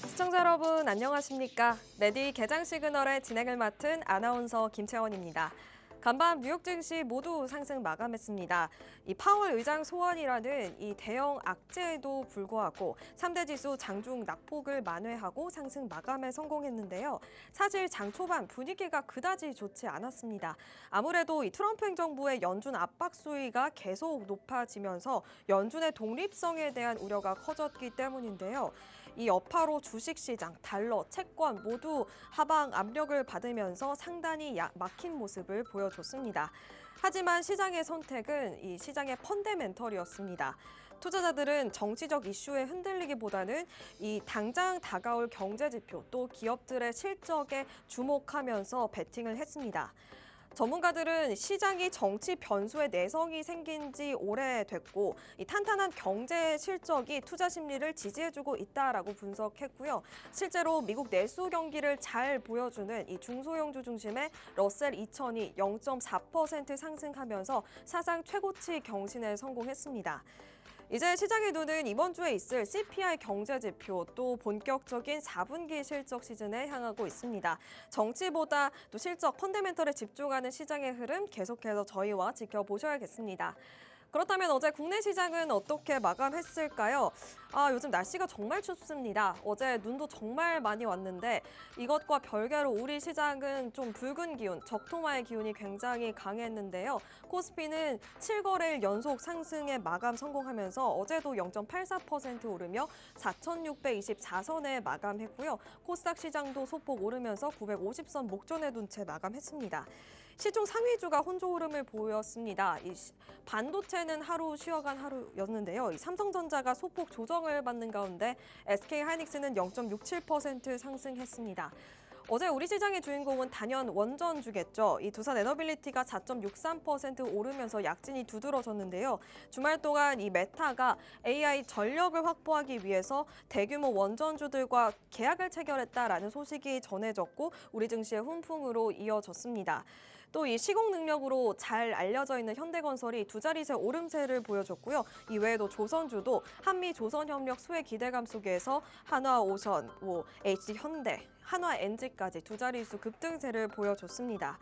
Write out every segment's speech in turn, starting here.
시청자 여러분 안녕하십니까? 레디 개장 시그널의 진행을 맡은 아나운서 김채원입니다. 간밤 뉴욕 증시 모두 상승 마감했습니다. 이 파월 의장 소환이라는 이 대형 악재에도 불구하고 3대 지수 장중 낙폭을 만회하고 상승 마감에 성공했는데요. 사실 장 초반 분위기가 그다지 좋지 않았습니다. 아무래도 이 트럼프 행정부의 연준 압박 수위가 계속 높아지면서 연준의 독립성에 대한 우려가 커졌기 때문인데요. 이 여파로 주식시장, 달러, 채권 모두 하방 압력을 받으면서 상당히 막힌 모습을 보여줬습니다. 하지만 시장의 선택은 이 시장의 펀더멘털이었습니다. 투자자들은 정치적 이슈에 흔들리기보다는 이 당장 다가올 경제 지표 또 기업들의 실적에 주목하면서 베팅을 했습니다. 전문가들은 시장이 정치 변수에 내성이 생긴 지 오래됐고 이 탄탄한 경제 실적이 투자 심리를 지지해주고 있다라고 분석했고요. 실제로 미국 내수 경기를 잘 보여주는 이 중소형주 중심의 러셀 2000이 0.4% 상승하면서 사상 최고치 경신에 성공했습니다. 이제 시장의 눈은 이번 주에 있을 CPI 경제 지표 또 본격적인 4분기 실적 시즌에 향하고 있습니다. 정치보다 또 실적 펀더멘털에 집중하는 시장의 흐름 계속해서 저희와 지켜보셔야겠습니다. 그렇다면 어제 국내 시장은 어떻게 마감했을까요? 요즘 날씨가 정말 춥습니다. 어제 눈도 정말 많이 왔는데 이것과 별개로 우리 시장은 좀 붉은 기운, 적토마의 기운이 굉장히 강했는데요. 코스피는 7거래일 연속 상승에 마감 성공하면서 어제도 0.84% 오르며 4,624선에 마감했고요. 코스닥 시장도 소폭 오르면서 950선 목전에 둔 채 마감했습니다. 시총 상위주가 혼조 흐름을 보였습니다. 이 반도체는 하루 쉬어간 하루였는데요. 이 삼성전자가 소폭 조정을 받는 가운데 SK하이닉스는 0.67% 상승했습니다. 어제 우리 시장의 주인공은 단연 원전주겠죠. 이 두산에너빌리티가 4.63% 오르면서 약진이 두드러졌는데요. 주말 동안 이 메타가 AI 전력을 확보하기 위해서 대규모 원전주들과 계약을 체결했다라는 소식이 전해졌고 우리 증시의 훈풍으로 이어졌습니다. 또 이 시공 능력으로 잘 알려져 있는 현대건설이 두 자릿수 오름세를 보여줬고요. 이 외에도 조선주도 한미 조선협력 수혜 기대감 속에서 한화오션, HH현대, 한화엔지까지 두 자릿수 급등세를 보여줬습니다.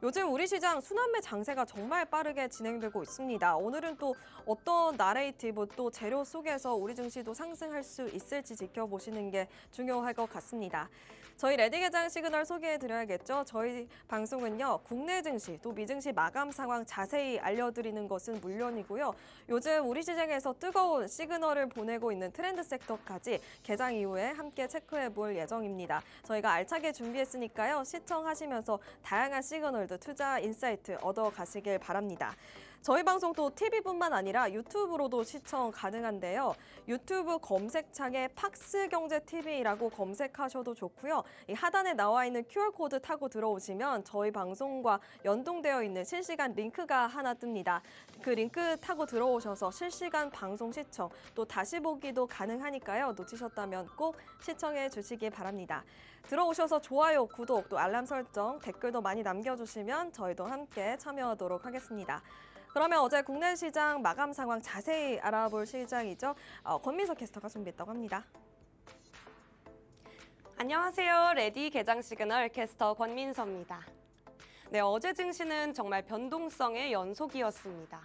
요즘 우리 시장 순환매 장세가 정말 빠르게 진행되고 있습니다. 오늘은 또 어떤 나레이티브 또 재료 속에서 우리 증시도 상승할 수 있을지 지켜보시는 게 중요할 것 같습니다. 저희 레디 개장 시그널 소개해드려야겠죠. 저희 방송은요. 국내 증시 또 미증시 마감 상황 자세히 알려드리는 것은 물론이고요. 요즘 우리 시장에서 뜨거운 시그널을 보내고 있는 트렌드 섹터까지 개장 이후에 함께 체크해볼 예정입니다. 저희가 알차게 준비했으니까요. 시청하시면서 다양한 시그널 투자 인사이트 얻어가시길 바랍니다. 저희 방송 또 TV뿐만 아니라 유튜브로도 시청 가능한데요. 유튜브 검색창에 팍스경제TV라고 검색하셔도 좋고요. 이 하단에 나와 있는 QR코드 타고 들어오시면 저희 방송과 연동되어 있는 실시간 링크가 하나 뜹니다. 그 링크 타고 들어오셔서 실시간 방송 시청 또 다시 보기도 가능하니까요. 놓치셨다면 꼭 시청해 주시기 바랍니다. 들어오셔서 좋아요, 구독, 또 알람 설정, 댓글도 많이 남겨주시면 저희도 함께 참여하도록 하겠습니다. 그러면 어제 국내 시장 마감 상황 자세히 알아볼 시장이죠. 권민석 캐스터가 준비했다고 합니다. 안녕하세요. 레디 개장 시그널 캐스터 권민서입니다. 네, 어제 증시는 정말 변동성의 연속이었습니다.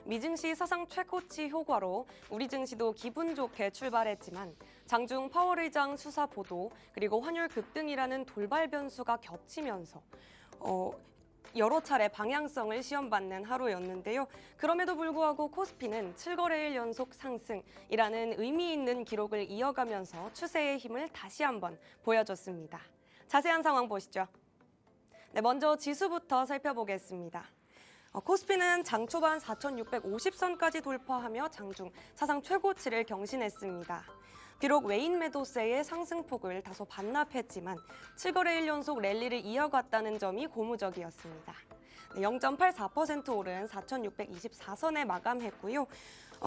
미증시 사상 최고치 효과로 우리 증시도 기분 좋게 출발했지만 장중 파월 의장 수사 보도 그리고 환율 급등이라는 돌발 변수가 겹치면서 여러 차례 방향성을 시험받는 하루였는데요. 그럼에도 불구하고 코스피는 7거래일 연속 상승이라는 의미 있는 기록을 이어가면서 추세의 힘을 다시 한번 보여줬습니다. 자세한 상황 보시죠. 네, 먼저 지수부터 살펴보겠습니다. 코스피는 장 초반 4,650선까지 돌파하며 장중 사상 최고치를 경신했습니다. 비록 외인 매도세의 상승폭을 다소 반납했지만 7거래일 연속 랠리를 이어갔다는 점이 고무적이었습니다. 0.84% 오른 4,624선에 마감했고요.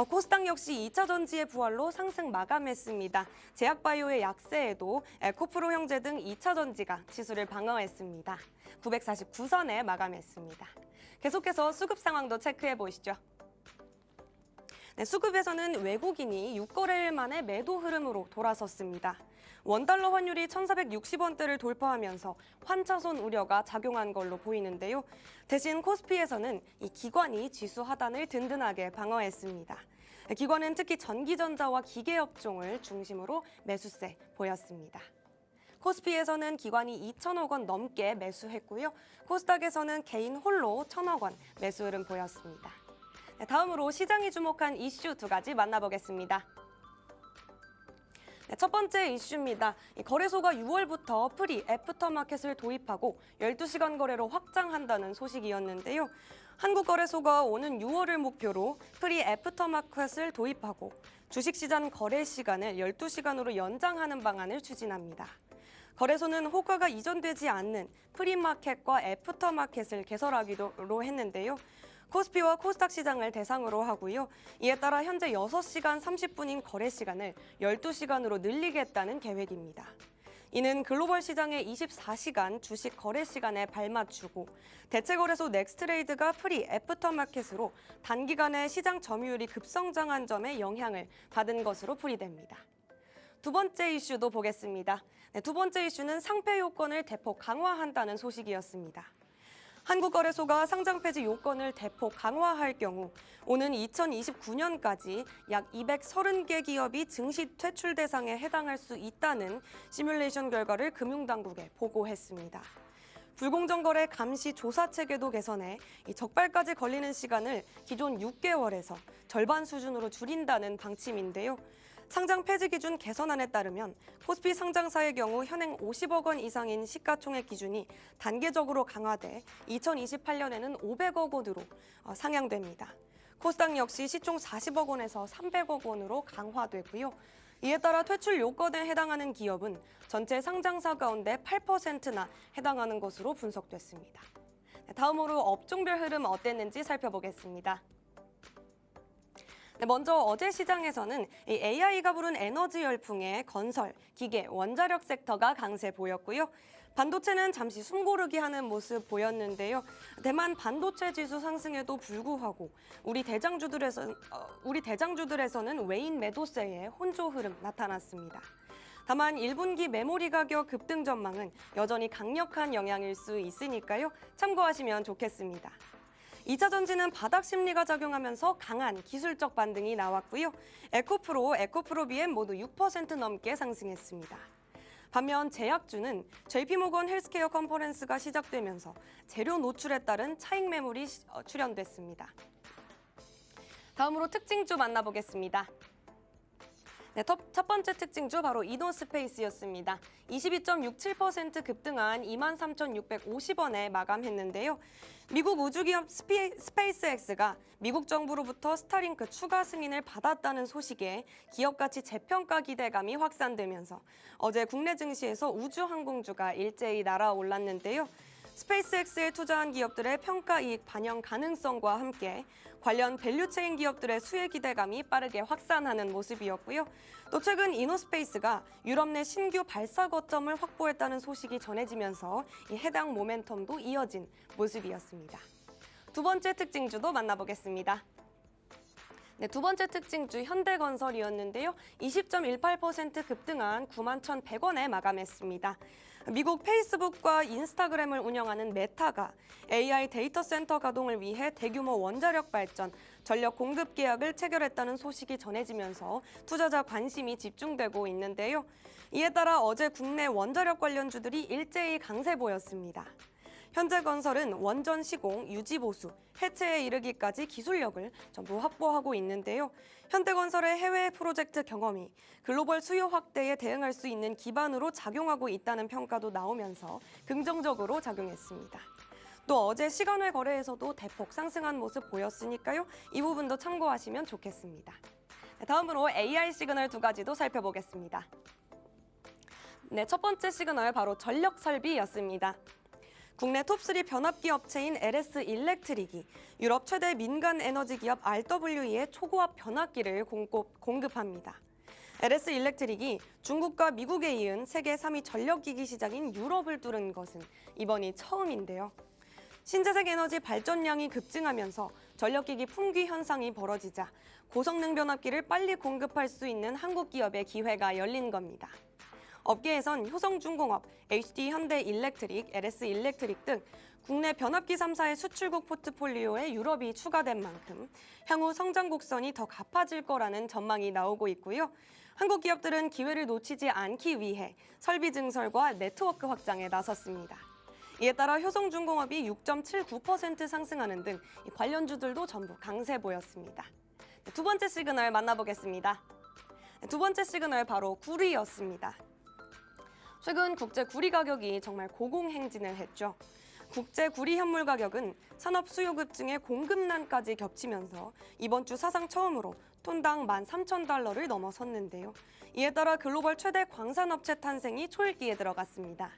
코스닥 역시 2차 전지의 부활로 상승 마감했습니다. 제약바이오의 약세에도 에코프로 형제 등 2차 전지가 지수를 방어했습니다. 949선에 마감했습니다. 계속해서 수급 상황도 체크해 보시죠. 네, 수급에서는 외국인이 6거래일 만에 매도 흐름으로 돌아섰습니다. 원달러 환율이 1,460원대를 돌파하면서 환차손 우려가 작용한 걸로 보이는데요. 대신 코스피에서는 이 기관이 지수 하단을 든든하게 방어했습니다. 기관은 특히 전기전자와 기계업종을 중심으로 매수세 보였습니다. 코스피에서는 기관이 2천억 원 넘게 매수했고요. 코스닥에서는 개인 홀로 1,000억 원 매수 흐름 보였습니다. 다음으로 시장이 주목한 이슈 두 가지 만나보겠습니다. 첫 번째 이슈입니다. 거래소가 6월부터 프리 애프터마켓을 도입하고 12시간 거래로 확장한다는 소식이었는데요. 한국거래소가 오는 6월을 목표로 프리 애프터마켓을 도입하고 주식시장 거래 시간을 12시간으로 연장하는 방안을 추진합니다. 거래소는 호가가 이전되지 않는 프리마켓과 애프터마켓을 개설하기로 했는데요. 코스피와 코스닥 시장을 대상으로 하고요. 이에 따라 현재 6시간 30분인 거래 시간을 12시간으로 늘리겠다는 계획입니다. 이는 글로벌 시장의 24시간 주식 거래 시간에 발맞추고 대체거래소 넥스트레이드가 프리 애프터마켓으로 단기간에 시장 점유율이 급성장한 점에 영향을 받은 것으로 풀이됩니다. 두 번째 이슈도 보겠습니다. 두 번째 이슈는 상패 요건을 대폭 강화한다는 소식이었습니다. 한국거래소가 상장 폐지 요건을 대폭 강화할 경우 오는 2029년까지 약 230개 기업이 증시 퇴출 대상에 해당할 수 있다는 시뮬레이션 결과를 금융당국에 보고했습니다. 불공정 거래 감시 조사 체계도 개선해 적발까지 걸리는 시간을 기존 6개월에서 절반 수준으로 줄인다는 방침인데요. 상장 폐지 기준 개선안에 따르면 코스피 상장사의 경우 현행 50억 원 이상인 시가총액 기준이 단계적으로 강화돼 2028년에는 500억 원으로 상향됩니다. 코스닥 역시 시총 40억 원에서 300억 원으로 강화되고요. 이에 따라 퇴출 요건에 해당하는 기업은 전체 상장사 가운데 8%나 해당하는 것으로 분석됐습니다. 다음으로 업종별 흐름 어땠는지 살펴보겠습니다. 먼저 어제 시장에서는 AI가 부른 에너지 열풍에 건설, 기계, 원자력 섹터가 강세 보였고요. 반도체는 잠시 숨고르기 하는 모습 보였는데요. 대만 반도체 지수 상승에도 불구하고 우리 대장주들에서는 외인 매도세의 혼조 흐름 나타났습니다. 다만 1분기 메모리 가격 급등 전망은 여전히 강력한 영향일 수 있으니까요. 참고하시면 좋겠습니다. 2차 전지는 바닥 심리가 작용하면서 강한 기술적 반등이 나왔고요. 에코프로, 에코프로비엠 모두 6% 넘게 상승했습니다. 반면 제약주는 JP모건 헬스케어 컨퍼런스가 시작되면서 재료 노출에 따른 차익 매물이 출현됐습니다. 다음으로 특징주 만나보겠습니다. 첫 번째 특징주 바로 이노스페이스였습니다. 22.67% 급등한 23,650원에 마감했는데요. 미국 우주기업 스페이스X가 미국 정부로부터 스타링크 추가 승인을 받았다는 소식에 기업 가치 재평가 기대감이 확산되면서 어제 국내 증시에서 우주항공주가 일제히 날아올랐는데요. 스페이스X에 투자한 기업들의 평가 이익 반영 가능성과 함께 관련 밸류체인 기업들의 수혜 기대감이 빠르게 확산하는 모습이었고요. 또 최근 이노스페이스가 유럽 내 신규 발사 거점을 확보했다는 소식이 전해지면서 이 해당 모멘텀도 이어진 모습이었습니다. 두 번째 특징주도 만나보겠습니다. 두 번째 특징주 현대건설이었는데요. 20.18% 급등한 91,100원에 마감했습니다. 미국 페이스북과 인스타그램을 운영하는 메타가 AI 데이터 센터 가동을 위해 대규모 원자력 발전, 전력 공급 계약을 체결했다는 소식이 전해지면서 투자자 관심이 집중되고 있는데요. 이에 따라 어제 국내 원자력 관련주들이 일제히 강세 보였습니다. 현대건설은 원전 시공, 유지 보수, 해체에 이르기까지 기술력을 전부 확보하고 있는데요. 현대건설의 해외 프로젝트 경험이 글로벌 수요 확대에 대응할 수 있는 기반으로 작용하고 있다는 평가도 나오면서 긍정적으로 작용했습니다. 또 어제 시간외 거래에서도 대폭 상승한 모습 보였으니까요. 이 부분도 참고하시면 좋겠습니다. 다음으로 AI 시그널 두 가지도 살펴보겠습니다. 첫 번째 시그널 바로 전력 설비였습니다. 국내 톱3 변압기 업체인 LS 일렉트릭이 유럽 최대 민간 에너지 기업 RWE의 초고압 변압기를 공급합니다. LS 일렉트릭이 중국과 미국에 이은 세계 3위 전력기기 시장인 유럽을 뚫은 것은 이번이 처음인데요. 신재생 에너지 발전량이 급증하면서 전력기기 품귀 현상이 벌어지자 고성능 변압기를 빨리 공급할 수 있는 한국 기업의 기회가 열린 겁니다. 업계에선 효성중공업, HD현대일렉트릭, LS일렉트릭 등 국내 변압기 3사의 수출국 포트폴리오에 유럽이 추가된 만큼 향후 성장 곡선이 더 가파질 거라는 전망이 나오고 있고요. 한국 기업들은 기회를 놓치지 않기 위해 설비 증설과 네트워크 확장에 나섰습니다. 이에 따라 효성중공업이 6.79% 상승하는 등 관련주들도 전부 강세 보였습니다. 두 번째 시그널 만나보겠습니다. 두 번째 시그널 바로 구리였습니다. 최근 국제 구리 가격이 정말 고공행진을 했죠. 국제 구리 현물 가격은 산업 수요 급증에 공급난까지 겹치면서 이번 주 사상 처음으로 톤당 13,000달러를 넘어섰는데요. 이에 따라 글로벌 최대 광산업체 탄생이 초읽기에 들어갔습니다.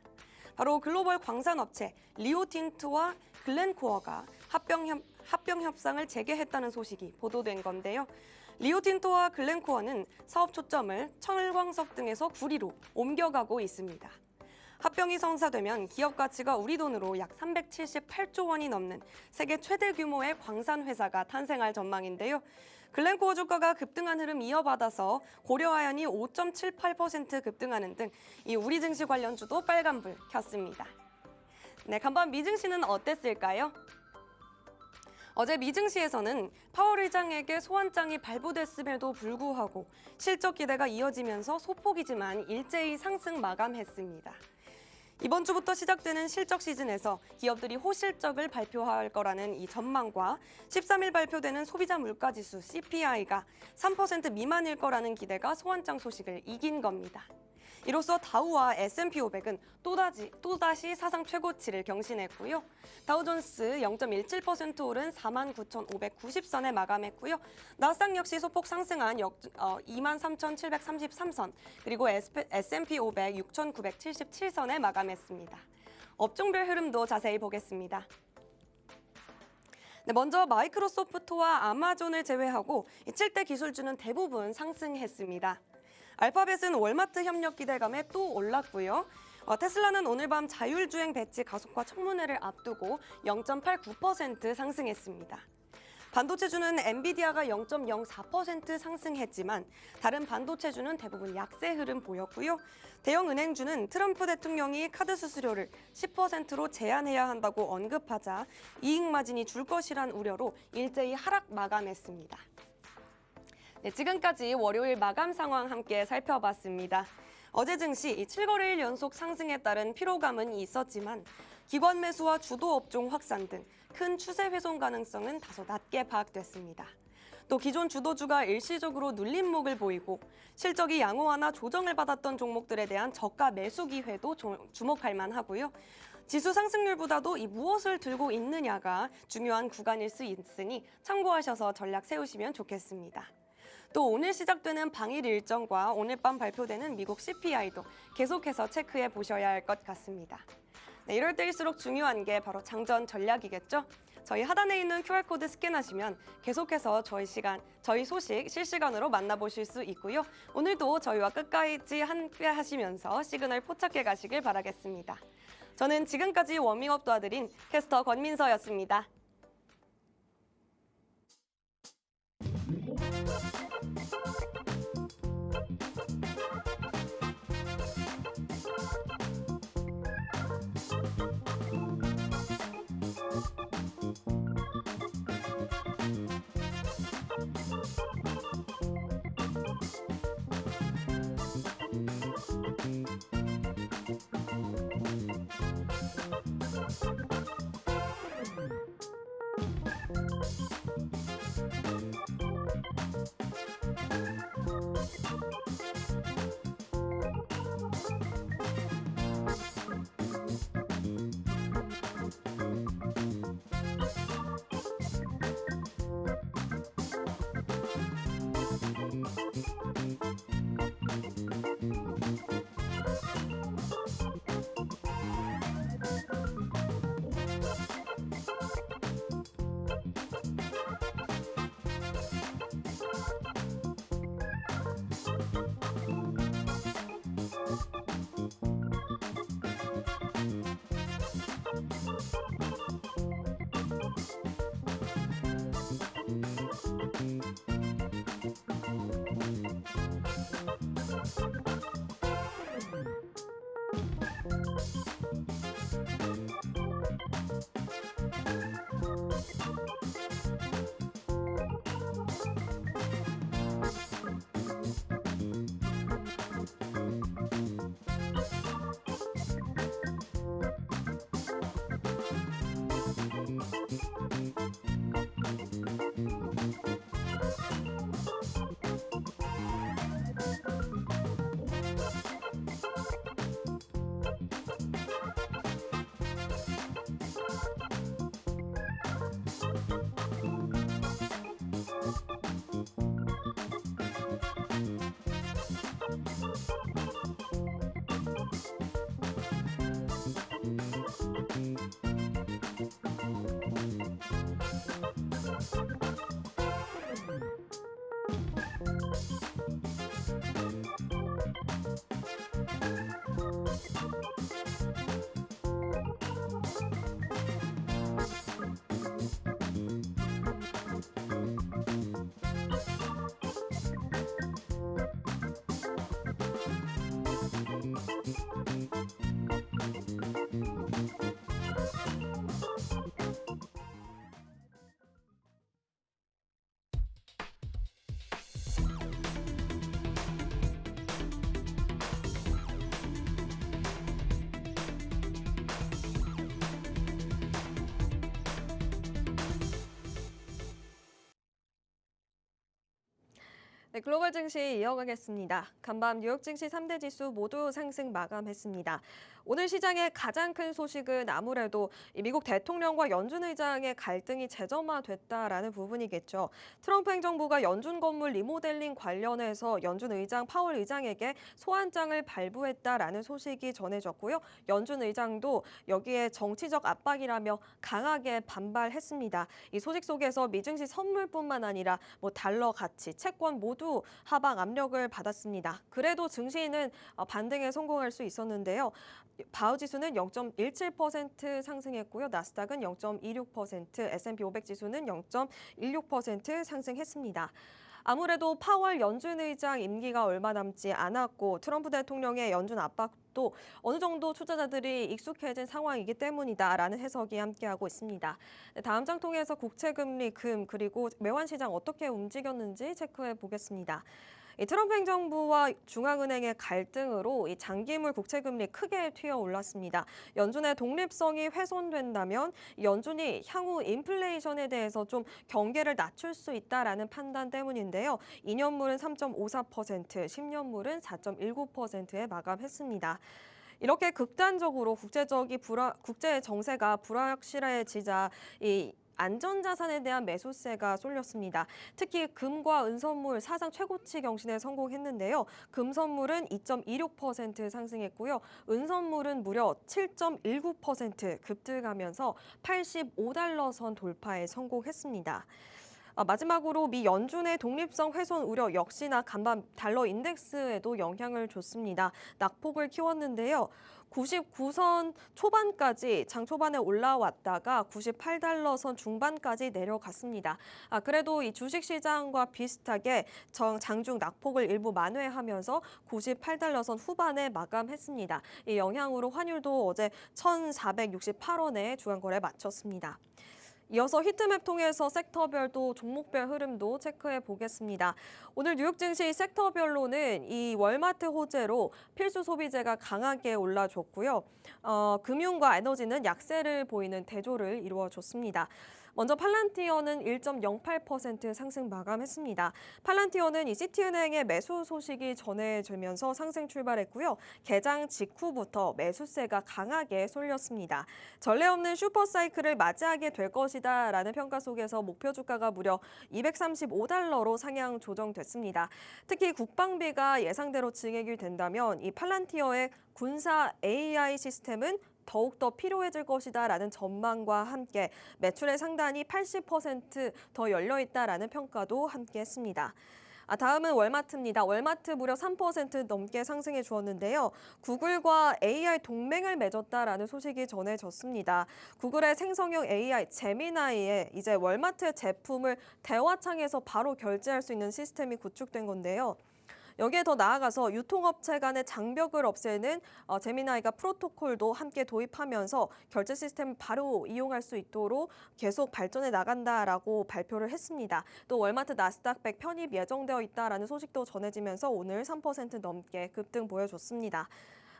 바로 글로벌 광산업체 리오틴트와 글렌코어가 합병 협상을 재개했다는 소식이 보도된 건데요. 리오틴토와 글렌코어는 사업 초점을 철광석 등에서 구리로 옮겨가고 있습니다. 합병이 성사되면 기업 가치가 우리 돈으로 약 378조 원이 넘는 세계 최대 규모의 광산 회사가 탄생할 전망인데요. 글렌코어 주가가 급등한 흐름 이어받아서 고려아연이 5.78% 급등하는 등 이 우리 증시 관련주도 빨간불 켰습니다. 네, 간밤 미증시는 어땠을까요? 어제 미증시에서는 파월 의장에게 소환장이 발부됐음에도 불구하고 실적 기대가 이어지면서 소폭이지만 일제히 상승 마감했습니다. 이번 주부터 시작되는 실적 시즌에서 기업들이 호실적을 발표할 거라는 이 전망과 13일 발표되는 소비자 물가지수 CPI가 3% 미만일 거라는 기대가 소환장 소식을 이긴 겁니다. 이로써 다우와 S&P 500은 또다시 사상 최고치를 경신했고요. 다우존스 0.17% 오른 49,590선에 마감했고요. 나스닥 역시 소폭 상승한 23,733선, 그리고 S&P 500 6,977선에 마감했습니다. 업종별 흐름도 자세히 보겠습니다. 네, 먼저 마이크로소프트와 아마존을 제외하고 7대 기술주는 대부분 상승했습니다. 알파벳은 월마트 협력 기대감에 또 올랐고요. 테슬라는 오늘 밤 자율주행 배치 가속화 청문회를 앞두고 0.89% 상승했습니다. 반도체주는 엔비디아가 0.04% 상승했지만 다른 반도체주는 대부분 약세 흐름 보였고요. 대형 은행주는 트럼프 대통령이 카드 수수료를 10%로 제한해야 한다고 언급하자 이익 마진이 줄 것이란 우려로 일제히 하락 마감했습니다. 네, 지금까지 월요일 마감 상황 함께 살펴봤습니다. 어제 증시 7거래일 연속 상승에 따른 피로감은 있었지만 기관 매수와 주도 업종 확산 등 큰 추세 훼손 가능성은 다소 낮게 파악됐습니다. 또 기존 주도주가 일시적으로 눌림목을 보이고 실적이 양호하나 조정을 받았던 종목들에 대한 저가 매수 기회도 주목할 만하고요. 지수 상승률보다도 이 무엇을 들고 있느냐가 중요한 구간일 수 있으니 참고하셔서 전략 세우시면 좋겠습니다. 또 오늘 시작되는 방일 일정과 오늘 밤 발표되는 미국 CPI도 계속해서 체크해 보셔야 할 것 같습니다. 네, 이럴 때일수록 중요한 게 바로 장전 전략이겠죠? 저희 하단에 있는 QR코드 스캔하시면 계속해서 저희 소식 실시간으로 만나보실 수 있고요. 오늘도 저희와 끝까지 함께 하시면서 시그널 포착해 가시길 바라겠습니다. 저는 지금까지 워밍업 도와드린 캐스터 권민서였습니다. 네, 글로벌 증시 이어가겠습니다. 간밤 뉴욕 증시 3대 지수 모두 상승 마감했습니다. 오늘 시장의 가장 큰 소식은 아무래도 이 미국 대통령과 연준 의장의 갈등이 재점화됐다라는 부분이겠죠. 트럼프 행정부가 연준 건물 리모델링 관련해서 연준 의장 파월 의장에게 소환장을 발부했다라는 소식이 전해졌고요. 연준 의장도 여기에 정치적 압박이라며 강하게 반발했습니다. 이 소식 속에서 미증시 선물뿐만 아니라 달러 가치, 채권 모두 하방 압력을 받았습니다. 그래도 증시는 반등에 성공할 수 있었는데요. 다우 지수는 0.17% 상승했고요. 나스닥은 0.26%, S&P 500 지수는 0.16% 상승했습니다. 아무래도 파월 연준 의장 임기가 얼마 남지 않았고 트럼프 대통령의 연준 압박도 어느 정도 투자자들이 익숙해진 상황이기 때문이다라는 해석이 함께하고 있습니다. 다음 장 통해서 국채금리, 금, 그리고 매환시장 어떻게 움직였는지 체크해 보겠습니다. 이 트럼프 행정부와 중앙은행의 갈등으로 이 장기물 국채금리 크게 튀어 올랐습니다. 연준의 독립성이 훼손된다면 연준이 향후 인플레이션에 대해서 좀 경계를 낮출 수 있다라는 판단 때문인데요. 2년물은 3.54%, 10년물은 4.19%에 마감했습니다. 이렇게 극단적으로 국제 정세가 불확실해지자 이 안전자산에 대한 매수세가 쏠렸습니다. 특히 금과 은선물 사상 최고치 경신에 성공했는데요. 금 선물은 2.26% 상승했고요. 은선물은 무려 7.19% 급등하면서 85달러 선 돌파에 성공했습니다. 마지막으로 미 연준의 독립성 훼손 우려 역시나 간밤 달러 인덱스에도 영향을 줬습니다. 낙폭을 키웠는데요. 99선 초반까지 장 초반에 올라왔다가 98달러 선 중반까지 내려갔습니다. 그래도 이 주식시장과 비슷하게 장중 낙폭을 일부 만회하면서 98달러 선 후반에 마감했습니다. 이 영향으로 환율도 어제 1,468원에 주간거래 마쳤습니다. 이어서 히트맵 통해서 섹터별도 종목별 흐름도 체크해 보겠습니다. 오늘 뉴욕 증시 섹터별로는 이 월마트 호재로 필수 소비재가 강하게 올라줬고요. 금융과 에너지는 약세를 보이는 대조를 이루어줬습니다. 먼저 팔란티어는 1.08% 상승 마감했습니다. 팔란티어는 이 시티은행의 매수 소식이 전해지면서 상승 출발했고요. 개장 직후부터 매수세가 강하게 쏠렸습니다. 전례 없는 슈퍼사이클을 맞이하게 될 것이다라는 평가 속에서 목표 주가가 무려 235달러로 상향 조정됐습니다. 특히 국방비가 예상대로 증액이 된다면 이 팔란티어의 군사 AI 시스템은 더욱더 필요해질 것이다라는 전망과 함께 매출의 상단이 80% 더 열려있다라는 평가도 함께했습니다. 다음은 월마트입니다. 월마트 무려 3% 넘게 상승해 주었는데요. 구글과 AI 동맹을 맺었다라는 소식이 전해졌습니다. 구글의 생성형 AI 제미나이에 이제 월마트 제품을 대화창에서 바로 결제할 수 있는 시스템이 구축된 건데요. 여기에 더 나아가서 유통업체 간의 장벽을 없애는 제미나이가 프로토콜도 함께 도입하면서 결제 시스템을 바로 이용할 수 있도록 계속 발전해 나간다라고 발표를 했습니다. 또 월마트 나스닥 100 편입 예정되어 있다라는 소식도 전해지면서 오늘 3% 넘게 급등 보여줬습니다.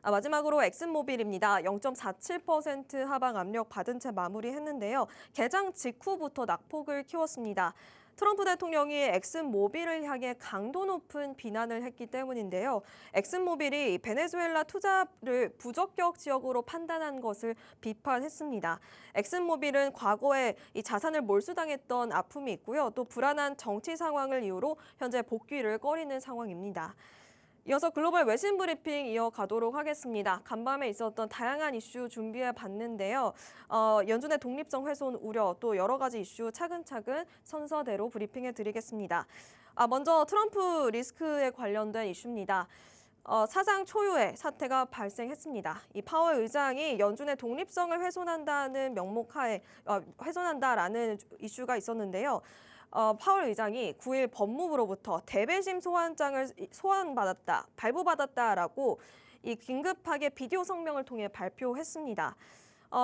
마지막으로 엑슨모빌입니다. 0.47% 하방 압력 받은 채 마무리했는데요. 개장 직후부터 낙폭을 키웠습니다. 트럼프 대통령이 엑슨모빌을 향해 강도 높은 비난을 했기 때문인데요. 엑슨모빌이 베네수엘라 투자를 부적격 지역으로 판단한 것을 비판했습니다. 엑슨모빌은 과거에 이 자산을 몰수당했던 아픔이 있고요. 또 불안한 정치 상황을 이유로 현재 복귀를 꺼리는 상황입니다. 이어서 글로벌 외신 브리핑 이어가도록 하겠습니다. 간밤에 있었던 다양한 이슈 준비해 봤는데요. 연준의 독립성 훼손 우려 또 여러 가지 이슈 차근차근 순서대로 브리핑해 드리겠습니다. 먼저 트럼프 리스크에 관련된 이슈입니다. 사상 초유의 사태가 발생했습니다. 이 파월 의장이 연준의 독립성을 훼손한다는 명목하에 훼손한다라는 이슈가 있었는데요. 파월 의장이 9일 법무부로부터 대배심 소환장을 발부받았다라고 이 긴급하게 비디오 성명을 통해 발표했습니다.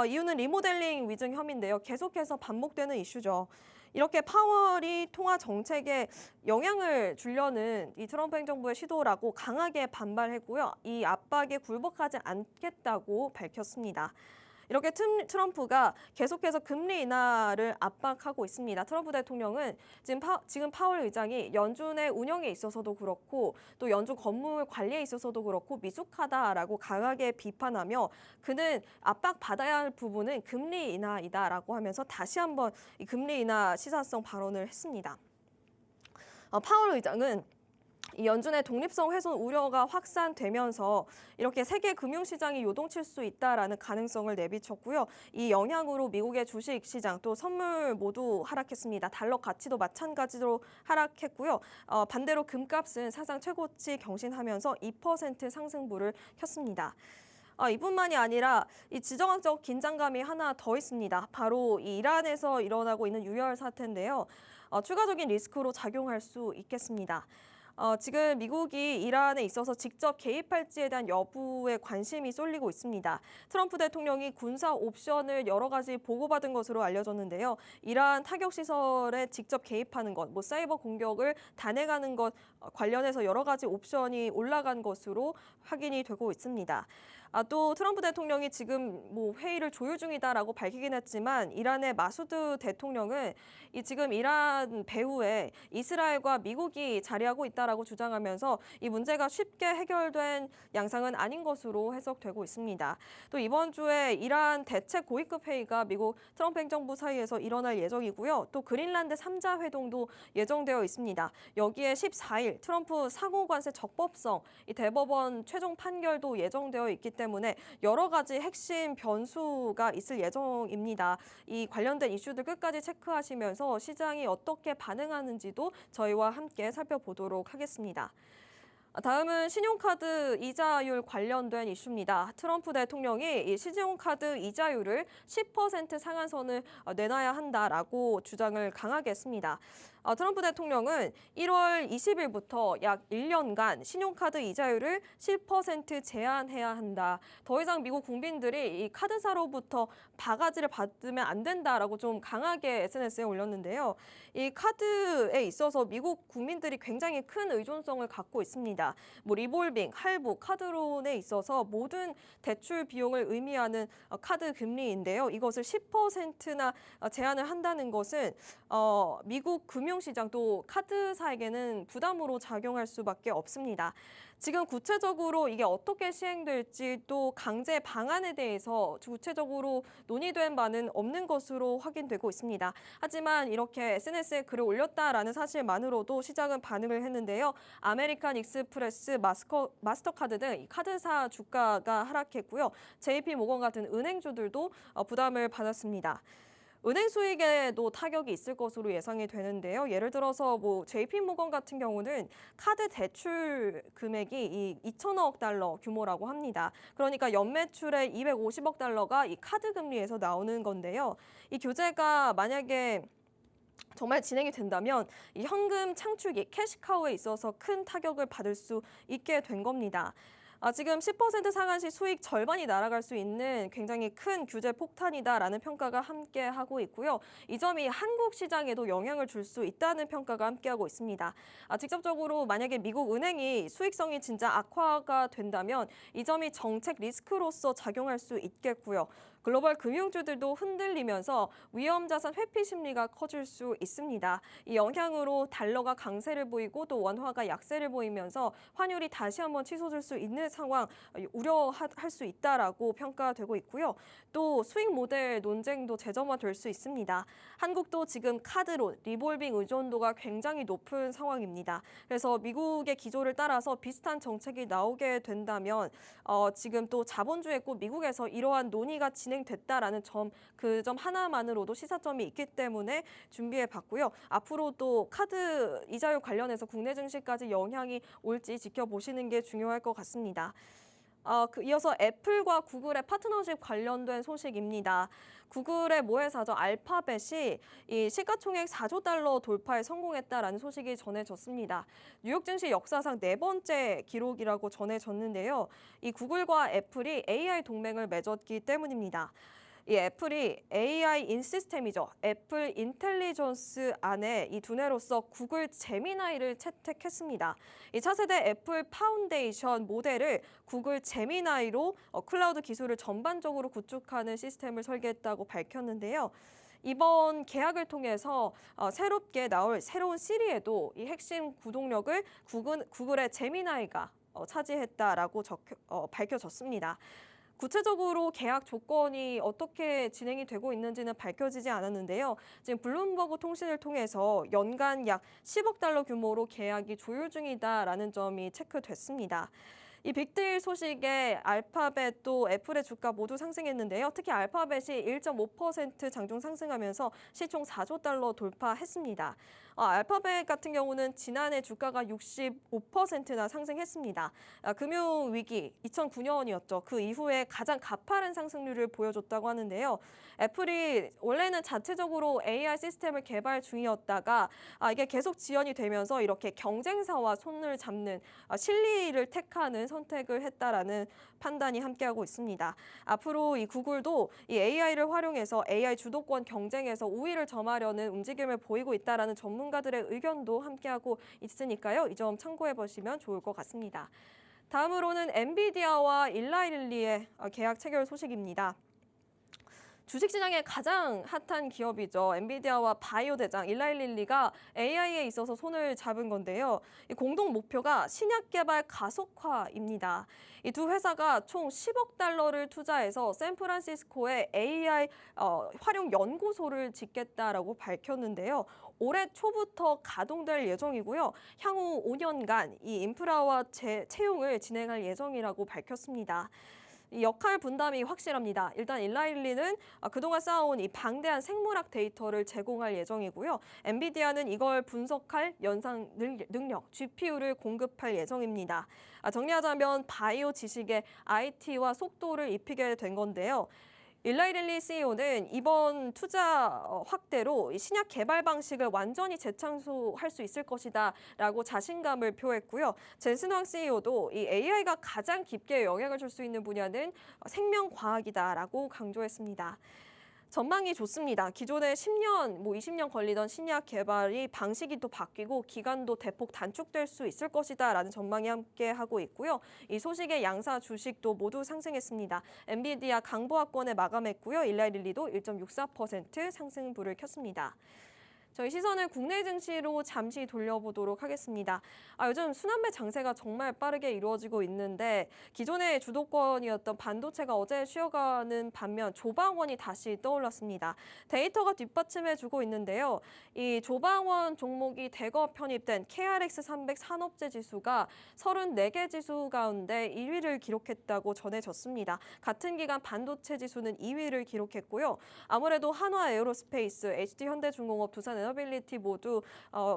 이유는 리모델링 위증 혐의인데요. 계속해서 반복되는 이슈죠. 이렇게 파월이 통화 정책에 영향을 주려는 이 트럼프 행정부의 시도라고 강하게 반발했고요. 이 압박에 굴복하지 않겠다고 밝혔습니다. 이렇게 트럼프가 계속해서 금리 인하를 압박하고 있습니다. 트럼프 대통령은 지금 파월 의장이 연준의 운영에 있어서도 그렇고 또 연준 건물 관리에 있어서도 그렇고 미숙하다라고 강하게 비판하며 그는 압박받아야 할 부분은 금리 인하이다라고 하면서 다시 한번 이 금리 인하 시사성 발언을 했습니다. 파월 의장은 이 연준의 독립성 훼손 우려가 확산되면서 이렇게 세계 금융시장이 요동칠 수 있다라는 가능성을 내비쳤고요. 이 영향으로 미국의 주식 시장 또 선물 모두 하락했습니다. 달러 가치도 마찬가지로 하락했고요. 반대로 금값은 사상 최고치 경신하면서 2% 상승부를 켰습니다. 이뿐만이 아니라 이 지정학적 긴장감이 하나 더 있습니다. 바로 이 이란에서 일어나고 있는 유혈 사태인데요. 추가적인 리스크로 작용할 수 있겠습니다. 지금 미국이 이란에 있어서 직접 개입할지에 대한 여부에 관심이 쏠리고 있습니다. 트럼프 대통령이 군사 옵션을 여러 가지 보고받은 것으로 알려졌는데요. 이란 타격 시설에 직접 개입하는 것, 사이버 공격을 단행하는 것 관련해서 여러 가지 옵션이 올라간 것으로 확인이 되고 있습니다. 또 트럼프 대통령이 지금 회의를 조율 중이다라고 밝히긴 했지만 이란의 마수드 대통령은 지금 이란 배후에 이스라엘과 미국이 자리하고 있다라고 주장하면서 이 문제가 쉽게 해결된 양상은 아닌 것으로 해석되고 있습니다. 또 이번 주에 이란 대책 고위급 회의가 미국 트럼프 행정부 사이에서 일어날 예정이고요. 또 그린란드 3자 회동도 예정되어 있습니다. 여기에 14일 트럼프 상호관세 적법성 이 대법원 최종 판결도 예정되어 있기 때문에 여러 가지 핵심 변수가 있을 예정입니다. 이 관련된 이슈들 끝까지 체크하시면서 시장이 어떻게 반응하는지도 저희와 함께 살펴보도록 하겠습니다. 다음은 신용카드 이자율 관련된 이슈입니다. 트럼프 대통령이 이 신용카드 이자율을 10% 상한선을 내놔야 한다라고 주장을 강하게 했습니다. 트럼프 대통령은 1월 20일부터 약 1년간 신용카드 이자율을 10% 제한해야 한다. 더 이상 미국 국민들이 이 카드사로부터 바가지를 받으면 안 된다라고 좀 강하게 SNS에 올렸는데요. 이 카드에 있어서 미국 국민들이 굉장히 큰 의존성을 갖고 있습니다. 리볼빙, 할부, 카드론에 있어서 모든 대출 비용을 의미하는 카드 금리인데요. 이것을 10%나 제한을 한다는 것은 미국 금융시장 또 카드사에게는 부담으로 작용할 수밖에 없습니다. 지금 구체적으로 이게 어떻게 시행될지 또 강제 방안에 대해서 구체적으로 논의된 바는 없는 것으로 확인되고 있습니다. 하지만 이렇게 SNS에 글을 올렸다라는 사실만으로도 시장은 반응을 했는데요. 아메리칸 익스프레스, 마스터카드 등 이 카드사 주가가 하락했고요. JP모건 같은 은행주들도 부담을 받았습니다. 은행 수익에도 타격이 있을 것으로 예상이 되는데요. 예를 들어서 JP모건 같은 경우는 카드 대출 금액이 2천억 달러 규모라고 합니다. 그러니까 연매출의 250억 달러가 이 카드 금리에서 나오는 건데요. 이 규제가 만약에 정말 진행이 된다면 이 현금 창출기 캐시카우에 있어서 큰 타격을 받을 수 있게 된 겁니다. 지금 10% 상한 시 수익 절반이 날아갈 수 있는 굉장히 큰 규제 폭탄이다라는 평가가 함께하고 있고요. 이 점이 한국 시장에도 영향을 줄 수 있다는 평가가 함께하고 있습니다. 직접적으로 만약에 미국 은행이 수익성이 진짜 악화가 된다면 이 점이 정책 리스크로서 작용할 수 있겠고요. 글로벌 금융주들도 흔들리면서 위험 자산 회피 심리가 커질 수 있습니다. 이 영향으로 달러가 강세를 보이고 또 원화가 약세를 보이면서 환율이 다시 한번 치솟을 수 있는 상황 우려할 수 있다라고 평가되고 있고요. 또 수익 모델 논쟁도 재점화될 수 있습니다. 한국도 지금 카드론, 리볼빙 의존도가 굉장히 높은 상황입니다. 그래서 미국의 기조를 따라서 비슷한 정책이 나오게 된다면 지금 또 자본주의고 미국에서 이러한 논의가 진행됐다라는 점, 그 점 하나만으로도 시사점이 있기 때문에 준비해 봤고요. 앞으로도 카드 이자율 관련해서 국내 증시까지 영향이 올지 지켜보시는 게 중요할 것 같습니다. 이어서 애플과 구글의 파트너십 관련된 소식입니다. 구글의 모회사죠. 알파벳이 이 시가총액 4조 달러 돌파에 성공했다라는 소식이 전해졌습니다. 뉴욕 증시 역사상 4번째 기록이라고 전해졌는데요. 이 구글과 애플이 AI 동맹을 맺었기 때문입니다. 이 애플이 AI 인시스템이죠. 애플 인텔리전스 안에 이 두뇌로서 구글 제미나이를 채택했습니다. 이 차세대 애플 파운데이션 모델을 구글 제미나이로 클라우드 기술을 전반적으로 구축하는 시스템을 설계했다고 밝혔는데요. 이번 계약을 통해서 새롭게 나올 새로운 시리에도 이 핵심 구동력을 구글의 제미나이가 차지했다라고 밝혀졌습니다. 구체적으로 계약 조건이 어떻게 진행이 되고 있는지는 밝혀지지 않았는데요. 지금 블룸버그 통신을 통해서 연간 약 10억 달러 규모로 계약이 조율 중이다라는 점이 체크됐습니다. 이 빅딜 소식에 알파벳 또 애플의 주가 모두 상승했는데요. 특히 알파벳이 1.5% 장중 상승하면서 시총 4조 달러 돌파했습니다. 알파벳 같은 경우는 지난해 주가가 65%나 상승했습니다. 금융위기 2009년이었죠. 그 이후에 가장 가파른 상승률을 보여줬다고 하는데요. 애플이 원래는 자체적으로 AI 시스템을 개발 중이었다가 이게 계속 지연이 되면서 이렇게 경쟁사와 손을 잡는 실리를 택하는 선택을 했다라는 판단이 함께하고 있습니다. 앞으로 이 구글도 이 AI를 활용해서 AI 주도권 경쟁에서 우위를 점하려는 움직임을 보이고 있다라는 전문가들의 의견도 함께하고 있으니까요. 이 점 참고해 보시면 좋을 것 같습니다. 다음으로는 엔비디아와 일라일리의 계약 체결 소식입니다. 주식시장의 가장 핫한 기업이죠. 엔비디아와 바이오 대장 일라일릴리가 AI에 있어서 손을 잡은 건데요. 이 공동 목표가 신약 개발 가속화입니다. 이 두 회사가 총 10억 달러를 투자해서 샌프란시스코에 AI 활용 연구소를 짓겠다라고 밝혔는데요. 올해 초부터 가동될 예정이고요. 향후 5년간 이 인프라와 채용을 진행할 예정이라고 밝혔습니다. 이 역할 분담이 확실합니다. 일단 일라일리는 그동안 쌓아온 이 방대한 생물학 데이터를 제공할 예정이고요. 엔비디아는 이걸 분석할 연산 능력, GPU를 공급할 예정입니다. 정리하자면 바이오 지식에 IT와 속도를 입히게 된 건데요. 일라일리 CEO는 이번 투자 확대로 신약 개발 방식을 완전히 재창조할 수 있을 것이다라고 자신감을 표했고요. 젠슨 황 CEO도 이 AI가 가장 깊게 영향을 줄 수 있는 분야는 생명과학이다라고 강조했습니다. 전망이 좋습니다. 기존에 10년, 20년 걸리던 신약 개발이 방식이 또 바뀌고 기간도 대폭 단축될 수 있을 것이다라는 전망이 함께하고 있고요. 이 소식에 양사 주식도 모두 상승했습니다. 엔비디아 강보합권에 마감했고요. 일라일리도 1.64% 상승불을 켰습니다. 저희 시선을 국내 증시로 잠시 돌려보도록 하겠습니다. 요즘 순환매 장세가 정말 빠르게 이루어지고 있는데 기존의 주도권이었던 반도체가 어제 쉬어가는 반면 조방원이 다시 떠올랐습니다. 데이터가 뒷받침해주고 있는데요. 이 조방원 종목이 대거 편입된 KRX300 산업재 지수가 34개 지수 가운데 1위를 기록했다고 전해졌습니다. 같은 기간 반도체 지수는 2위를 기록했고요. 아무래도 한화 에어로스페이스, HD현대중공업, 두산 에너빌리티 모두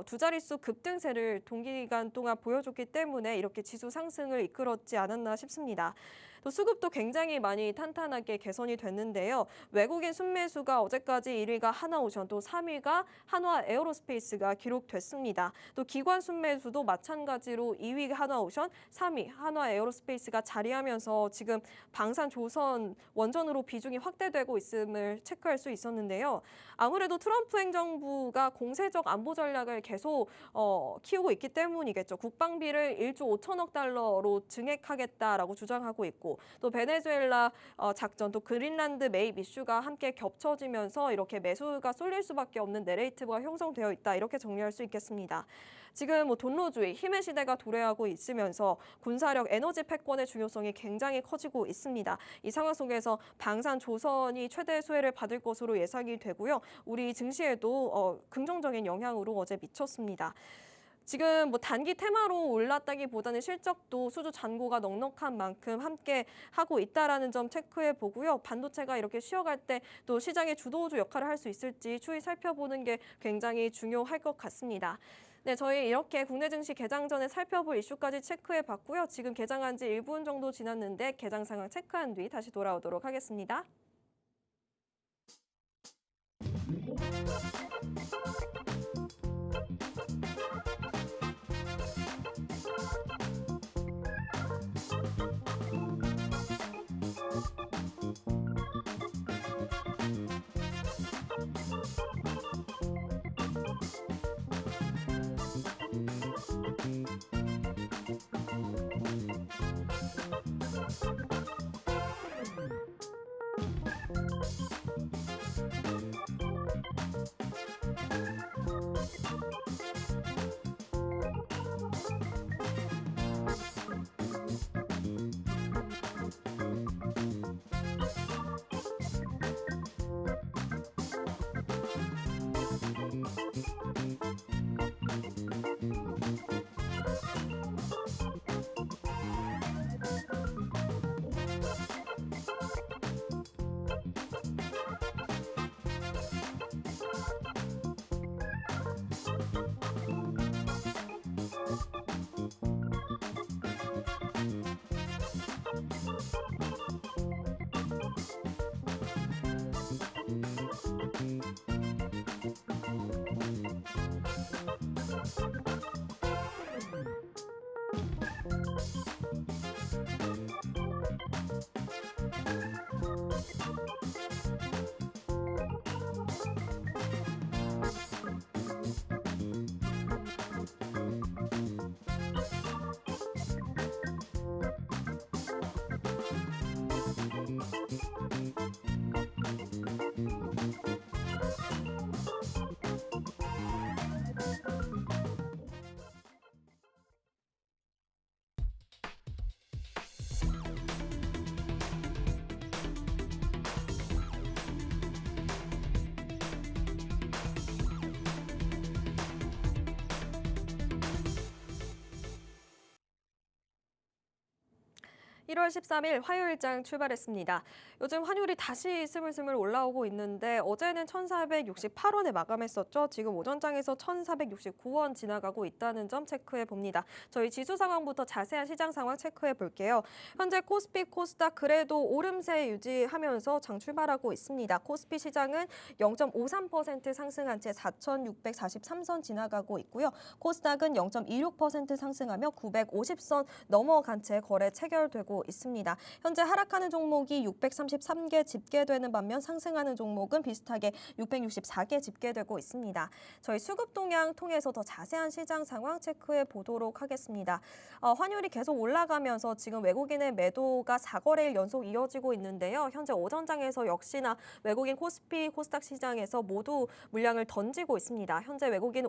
두 자릿수 급등세를 동기간 동안 보여줬기 때문에 이렇게 지수 상승을 이끌었지 않았나 싶습니다. 또 수급도 굉장히 많이 탄탄하게 개선이 됐는데요. 외국인 순매수가 어제까지 1위가 하나오션, 또 3위가 한화 에어로스페이스가 기록됐습니다. 또 기관 순매수도 마찬가지로 2위 하나오션, 3위 한화 에어로스페이스가 자리하면서 지금 방산조선 원전으로 비중이 확대되고 있음을 체크할 수 있었는데요. 아무래도 트럼프 행정부가 공세적 안보 전략을 계속 키우고 있기 때문이겠죠. 국방비를 1조 5천억 달러로 증액하겠다라고 주장하고 있고 또 베네수엘라 작전, 또 그린란드 매입 이슈가 함께 겹쳐지면서 이렇게 매수가 쏠릴 수밖에 없는 내레이티브가 형성되어 있다. 이렇게 정리할 수 있겠습니다. 지금 돈로주의, 힘의 시대가 도래하고 있으면서 군사력, 에너지 패권의 중요성이 굉장히 커지고 있습니다. 이 상황 속에서 방산조선이 최대 수혜를 받을 것으로 예상이 되고요. 우리 증시에도 긍정적인 영향으로 어제 미쳤습니다. 지금 단기 테마로 올랐다기보다는 실적도 수주 잔고가 넉넉한 만큼 함께 하고 있다라는 점 체크해 보고요. 반도체가 이렇게 쉬어갈 때 또 시장의 주도주 역할을 할 수 있을지 추이 살펴보는 게 굉장히 중요할 것 같습니다. 네, 저희 이렇게 국내 증시 개장 전에 살펴볼 이슈까지 체크해 봤고요. 지금 개장한 지 1분 정도 지났는데 개장 상황 체크한 뒤 다시 돌아오도록 하겠습니다. 1월 13일 화요일장 출발했습니다. 요즘 환율이 다시 스물스물 올라오고 있는데 어제는 1,468원에 마감했었죠. 지금 오전장에서 1,469원 지나가고 있다는 점 체크해 봅니다. 저희 지수 상황부터 자세한 시장 상황 체크해 볼게요. 현재 코스피, 코스닥 그래도 오름세 유지하면서 장 출발하고 있습니다. 코스피 시장은 0.53% 상승한 채 4,643선 지나가고 있고요. 코스닥은 0.26% 상승하며 950선 넘어간 채 거래 체결되고 있습니다. 현재 하락하는 종목이 633개 집계되는 반면 상승하는 종목은 비슷하게 664개 집계되고 있습니다. 저희 수급 동향 통해서 더 자세한 시장 상황 체크해 보도록 하겠습니다. 환율이 계속 올라가면서 지금 외국인의 매도가 4거래일 연속 이어지고 있는데요. 현재 오전장에서 역시나 외국인 코스피, 코스닥 시장에서 모두 물량을 던지고 있습니다. 현재 외국인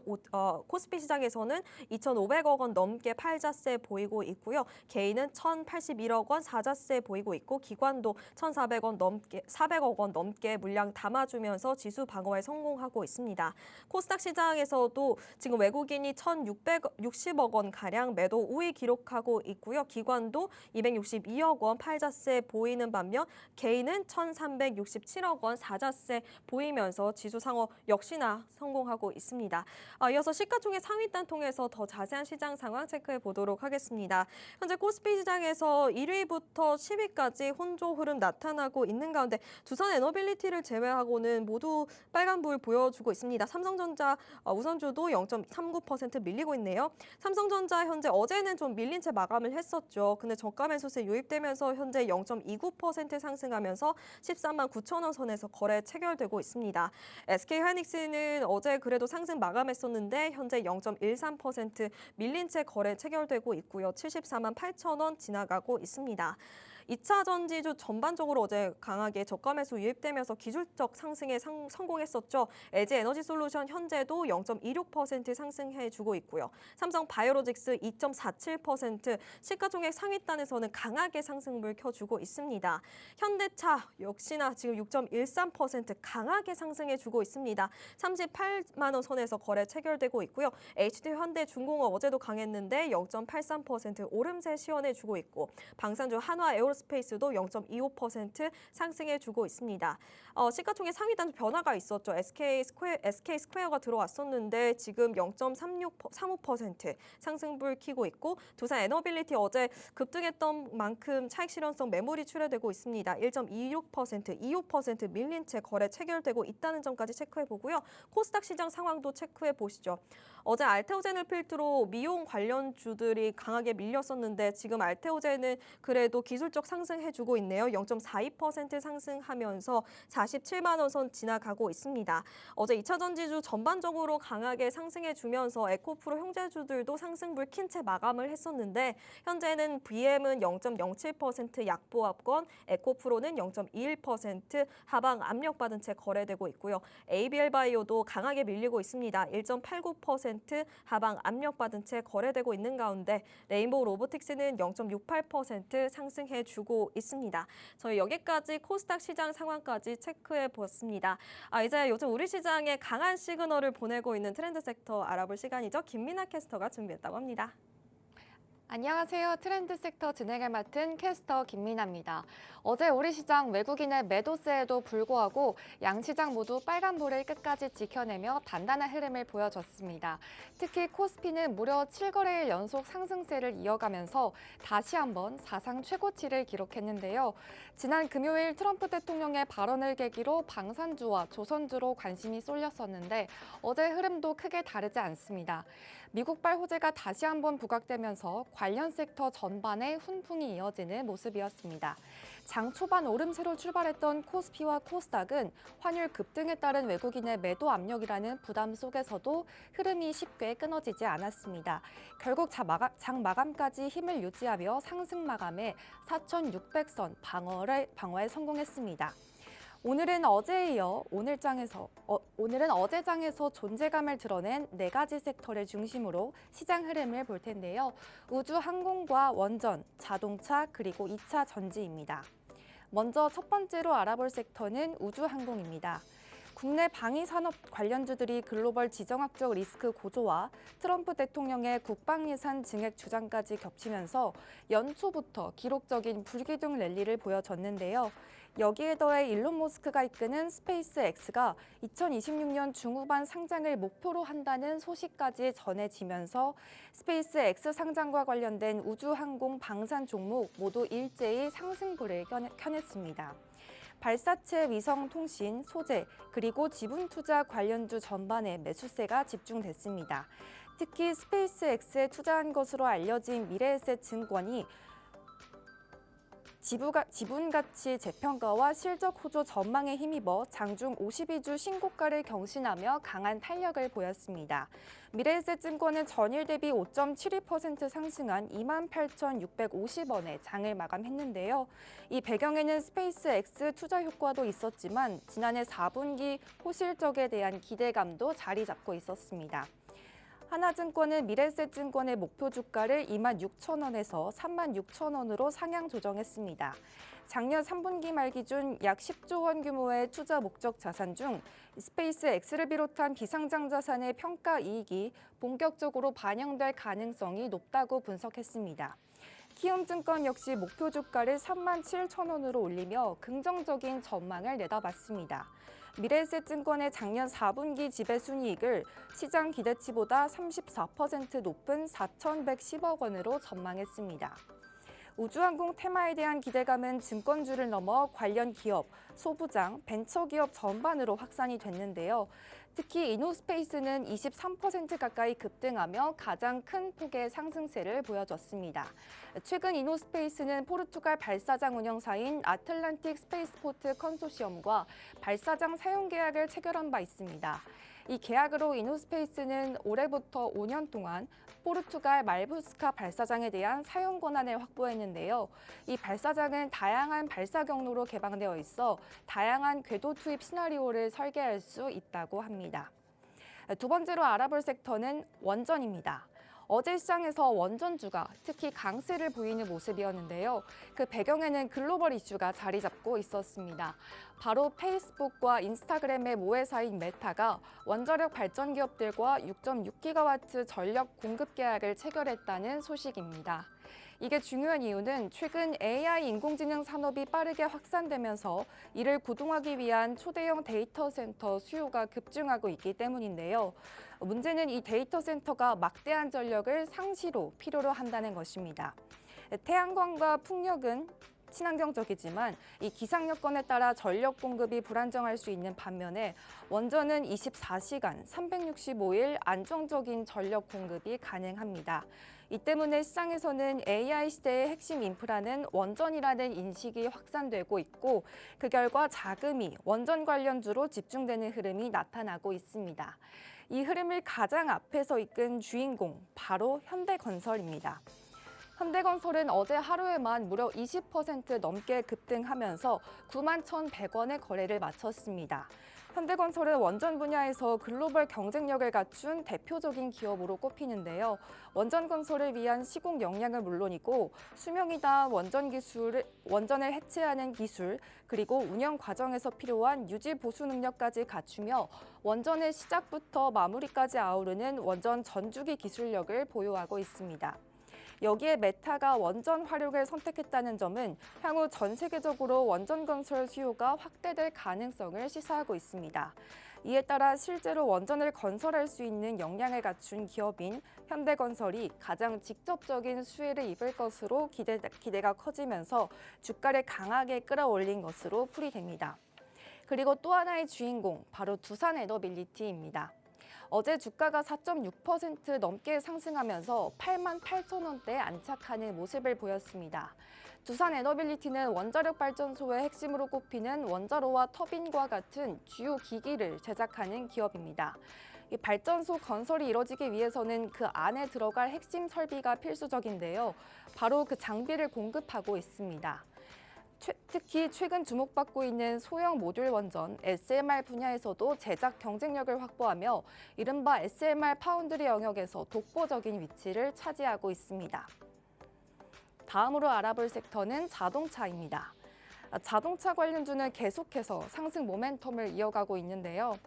코스피 시장에서는 2,500억 원 넘게 팔자세 보이고 있고요. 개인은 1,081억 원 사자세 보이고 있고 기관도 400억 원 넘게 물량 담아주면서 지수 방어에 성공하고 있습니다. 코스닥 시장에서도 지금 외국인이 1,660억 원 가량 매도 우위 기록하고 있고요. 기관도 262억 원 팔자세 보이는 반면 개인은 1,367억 원 사자세 보이면서 지수 상호 역시나 성공하고 있습니다. 이어서 시가총액 상위단 통해서 더 자세한 시장 상황 체크해 보도록 하겠습니다. 현재 코스피 시장에서 1위부터 10위까지 혼조 흐름 나타나고 있는 가운데 두산 에너빌리티를 제외하고는 모두 빨간불 보여주고 있습니다. 삼성전자 우선주도 0.39% 밀리고 있네요. 삼성전자 현재 어제는 좀 밀린 채 마감을 했었죠. 근데 저가 매수세 유입되면서 현재 0.29% 상승하면서 13만 9천 원 선에서 거래 체결되고 있습니다. SK하이닉스는 어제 그래도 상승 마감했었는데 현재 0.13% 밀린 채 거래 체결되고 있고요. 74만 8천 원 지나가고 있습니다. 2차 전지주 전반적으로 어제 강하게 저가 매수 유입되면서 기술적 상승에 성공했었죠. LG 에너지솔루션 현재도 0.26% 상승해주고 있고요. 삼성 바이오로직스 2.47%, 시가총액 상위단에서는 강하게 상승을 켜주고 있습니다. 현대차 역시나 지금 6.13% 강하게 상승해주고 있습니다. 38만 원 선에서 거래 체결되고 있고요. HD현대중공업 어제도 강했는데 0.83% 오름세 시원해주고 있고 방산주 한화 에어로스페이스도 0.25% 상승해주고 있습니다. 시가총액 상위단 변화가 있었죠. SK 스퀘어가 들어왔었는데 지금 0.35% 상승불 켜고 있고 두산 에너빌리티 어제 급등했던 만큼 차익 실현성 매물이 출회되고 있습니다. 1.26%, 25% 밀린 채 거래 체결되고 있다는 점까지 체크해 보고요. 코스닥 시장 상황도 체크해 보시죠. 어제 알테오젠을 필두로 미용 관련주들이 강하게 밀렸었는데 지금 알테오젠은 그래도 기술적 상승해주고 있네요. 0.42% 상승하면서 47만 원 선 지나가고 있습니다. 어제 2차 전지주 전반적으로 강하게 상승해주면서 에코프로 형제주들도 상승불 킨 채 마감을 했었는데 현재는 BM은 0.07% 약보합권, 에코프로는 0.21% 하방 압력받은 채 거래되고 있고요. ABL바이오도 강하게 밀리고 있습니다. 1.89% 하방 압력받은 채 거래되고 있는 가운데 레인보우 로보틱스는 0.68% 상승해주고 있습니다. 저희 여기까지 코스닥 시장 상황까지 체크해 보았습니다. 이제 요즘 우리 시장에 강한 시그널을 보내고 있는 트렌드 섹터 알아볼 시간이죠. 김민아 캐스터가 준비했다고 합니다. 안녕하세요. 트렌드 섹터 진행을 맡은 캐스터 김민아입니다. 어제 우리 시장 외국인의 매도세에도 불구하고 양시장 모두 빨간불을 끝까지 지켜내며 단단한 흐름을 보여줬습니다. 특히 코스피는 무려 7거래일 연속 상승세를 이어가면서 다시 한번 사상 최고치를 기록했는데요. 지난 금요일 트럼프 대통령의 발언을 계기로 방산주와 조선주로 관심이 쏠렸었는데 어제 흐름도 크게 다르지 않습니다. 미국발 호재가 다시 한번 부각되면서 관련 섹터 전반에 훈풍이 이어지는 모습이었습니다. 장 초반 오름세로 출발했던 코스피와 코스닥은 환율 급등에 따른 외국인의 매도 압력이라는 부담 속에서도 흐름이 쉽게 끊어지지 않았습니다. 결국 장 마감까지 힘을 유지하며 상승 마감에 4,600선 방어에 성공했습니다. 오늘은 어제에 이어 오늘은 어제장에서 존재감을 드러낸 4가지 섹터를 중심으로 시장 흐름을 볼 텐데요. 우주, 항공과 원전, 자동차, 그리고 2차 전지입니다. 먼저 첫 번째로 알아볼 섹터는 우주 항공입니다. 국내 방위산업 관련주들이 글로벌 지정학적 리스크 고조와 트럼프 대통령의 국방 예산 증액 주장까지 겹치면서 연초부터 기록적인 불기둥 랠리를 보여줬는데요. 여기에 더해 일론 머스크가 이끄는 스페이스X가 2026년 중후반 상장을 목표로 한다는 소식까지 전해지면서 스페이스X 상장과 관련된 우주항공 방산 종목 모두 일제히 상승불을 켜냈습니다. 발사체, 위성 통신, 소재, 그리고 지분 투자 관련주 전반에 매수세가 집중됐습니다. 특히 스페이스X에 투자한 것으로 알려진 미래에셋 증권이 지분 가치 재평가와 실적 호조 전망에 힘입어 장중 52주 신고가를 경신하며 강한 탄력을 보였습니다. 미래에셋 증권은 전일 대비 5.72% 상승한 28,650원에 장을 마감했는데요. 이 배경에는 스페이스X 투자 효과도 있었지만 지난해 4분기 호실적에 대한 기대감도 자리 잡고 있었습니다. 하나증권은 미래에셋 증권의 목표 주가를 26,000원에서 36,000원으로 상향 조정했습니다. 작년 3분기 말 기준 약 10조 원 규모의 투자 목적 자산 중 스페이스X를 비롯한 비상장 자산의 평가 이익이 본격적으로 반영될 가능성이 높다고 분석했습니다. 키움증권 역시 목표 주가를 37,000원으로 올리며 긍정적인 전망을 내다봤습니다. 미래에셋 증권의 작년 4분기 지배순이익을 시장 기대치보다 34% 높은 4,110억 원으로 전망했습니다. 우주항공 테마에 대한 기대감은 증권주를 넘어 관련 기업, 소부장, 벤처기업 전반으로 확산이 됐는데요. 특히 이노스페이스는 23% 가까이 급등하며 가장 큰 폭의 상승세를 보여줬습니다. 최근 이노스페이스는 포르투갈 발사장 운영사인 아틀란틱 스페이스포트 컨소시엄과 발사장 사용 계약을 체결한 바 있습니다. 이 계약으로 이노스페이스는 올해부터 5년 동안 포르투갈 말부스카 발사장에 대한 사용 권한을 확보했는데요. 이 발사장은 다양한 발사 경로로 개방되어 있어 다양한 궤도 투입 시나리오를 설계할 수 있다고 합니다. 두 번째로 알아볼 섹터는 원전입니다. 어제 시장에서 원전주가 특히 강세를 보이는 모습이었는데요. 그 배경에는 글로벌 이슈가 자리 잡고 있었습니다. 바로 페이스북과 인스타그램의 모회사인 메타가 원자력 발전 기업들과 6.6기가와트 전력 공급 계약을 체결했다는 소식입니다. 이게 중요한 이유는 최근 AI 인공지능 산업이 빠르게 확산되면서 이를 구동하기 위한 초대형 데이터 센터 수요가 급증하고 있기 때문인데요. 문제는 이 데이터 센터가 막대한 전력을 상시로 필요로 한다는 것입니다. 태양광과 풍력은 친환경적이지만 이 기상 여건에 따라 전력 공급이 불안정할 수 있는 반면에 원전은 24시간 365일 안정적인 전력 공급이 가능합니다. 이 때문에 시장에서는 AI 시대의 핵심 인프라는 원전이라는 인식이 확산되고 있고 그 결과 자금이 원전 관련주로 집중되는 흐름이 나타나고 있습니다. 이 흐름을 가장 앞에서 이끈 주인공 바로 현대건설입니다. 현대건설은 어제 하루에만 무려 20% 넘게 급등하면서 91,100원의 거래를 마쳤습니다. 현대건설은 원전 분야에서 글로벌 경쟁력을 갖춘 대표적인 기업으로 꼽히는데요. 원전 건설을 위한 시공 역량은 물론이고 수명이다 원전을 해체하는 기술, 그리고 운영 과정에서 필요한 유지 보수 능력까지 갖추며 원전의 시작부터 마무리까지 아우르는 원전 전주기 기술력을 보유하고 있습니다. 여기에 메타가 원전 화력을 선택했다는 점은 향후 전 세계적으로 원전 건설 수요가 확대될 가능성을 시사하고 있습니다. 이에 따라 실제로 원전을 건설할 수 있는 역량을 갖춘 기업인 현대건설이 가장 직접적인 수혜를 입을 것으로 기대가 커지면서 주가를 강하게 끌어올린 것으로 풀이됩니다. 그리고 또 하나의 주인공, 바로 두산에너빌리티입니다. 어제 주가가 4.6% 넘게 상승하면서 88,000원대에 안착하는 모습을 보였습니다. 두산에너빌리티는 원자력 발전소의 핵심으로 꼽히는 원자로와 터빈과 같은 주요 기기를 제작하는 기업입니다. 이 발전소 건설이 이뤄지기 위해서는 그 안에 들어갈 핵심 설비가 필수적인데요. 바로 그 장비를 공급하고 있습니다. 특히 최근 주목받고 있는 소형 모듈 원전 SMR 분야에서도 제작 경쟁력을 확보하며 이른바 SMR 파운드리 영역에서 독보적인 위치를 차지하고 있습니다. 다음으로 알아볼 섹터는 자동차입니다. 자동차 관련주는 계속해서 상승 모멘텀을 이어가고 있는데요.